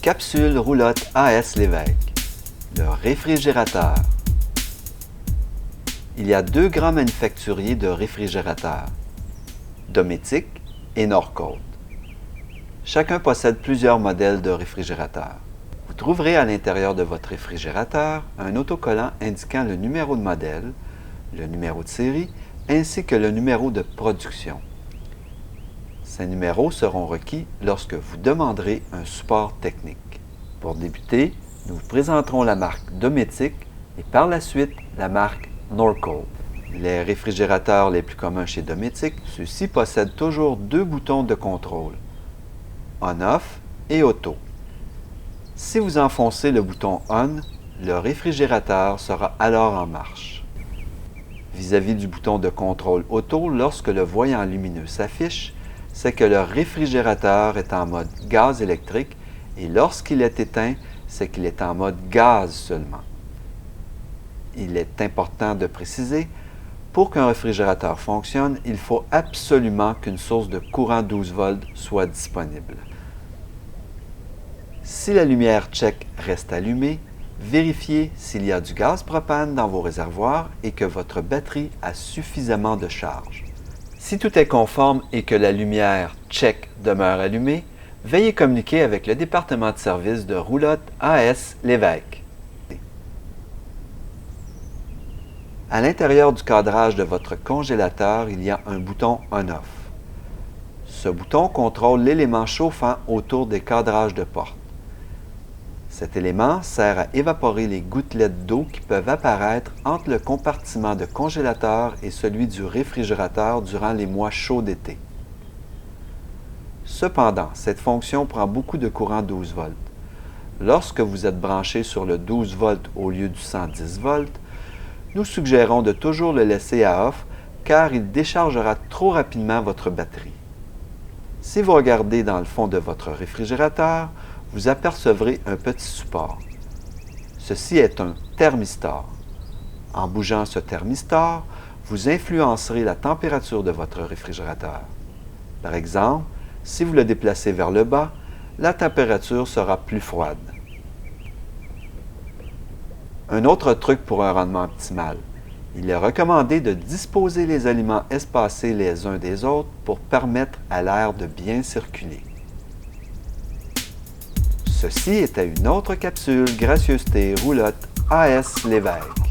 Capsule roulotte AS Lévesque, le réfrigérateur. Il y a deux grands manufacturiers de réfrigérateurs, Dometic et Norcold. Chacun possède plusieurs modèles de réfrigérateurs. Vous trouverez à l'intérieur de votre réfrigérateur un autocollant indiquant le numéro de modèle, le numéro de série, ainsi que le numéro de production. Ces numéros seront requis lorsque vous demanderez un support technique. Pour débuter, nous vous présenterons la marque Dometic et par la suite la marque Norcold. Les réfrigérateurs les plus communs chez Dometic, ceux-ci possèdent toujours deux boutons de contrôle, On-Off et Auto. Si vous enfoncez le bouton On, le réfrigérateur sera alors en marche. Vis-à-vis du bouton de contrôle Auto, lorsque le voyant lumineux s'affiche, c'est que le réfrigérateur est en mode gaz électrique et lorsqu'il est éteint, c'est qu'il est en mode gaz seulement. Il est important de préciser, pour qu'un réfrigérateur fonctionne, il faut absolument qu'une source de courant 12 volts soit disponible. Si la lumière check reste allumée, vérifiez s'il y a du gaz propane dans vos réservoirs et que votre batterie a suffisamment de charge. Si tout est conforme et que la lumière check demeure allumée, veuillez communiquer avec le département de service de roulotte AS Lévesque. À l'intérieur du cadrage de votre congélateur, il y a un bouton On-Off. Ce bouton contrôle l'élément chauffant autour des cadrages de porte. Cet élément sert à évaporer les gouttelettes d'eau qui peuvent apparaître entre le compartiment de congélateur et celui du réfrigérateur durant les mois chauds d'été. Cependant, cette fonction prend beaucoup de courant 12 volts. Lorsque vous êtes branché sur le 12 volts au lieu du 110 volts, nous suggérons de toujours le laisser à off car il déchargera trop rapidement votre batterie. Si vous regardez dans le fond de votre réfrigérateur, vous apercevrez un petit support. Ceci est un thermistor. En bougeant ce thermistor, vous influencerez la température de votre réfrigérateur. Par exemple, si vous le déplacez vers le bas, la température sera plus froide. Un autre truc pour un rendement optimal. Il est recommandé de disposer les aliments espacés les uns des autres pour permettre à l'air de bien circuler. Ceci était une autre capsule Gracieuseté roulotte AS Lévesque.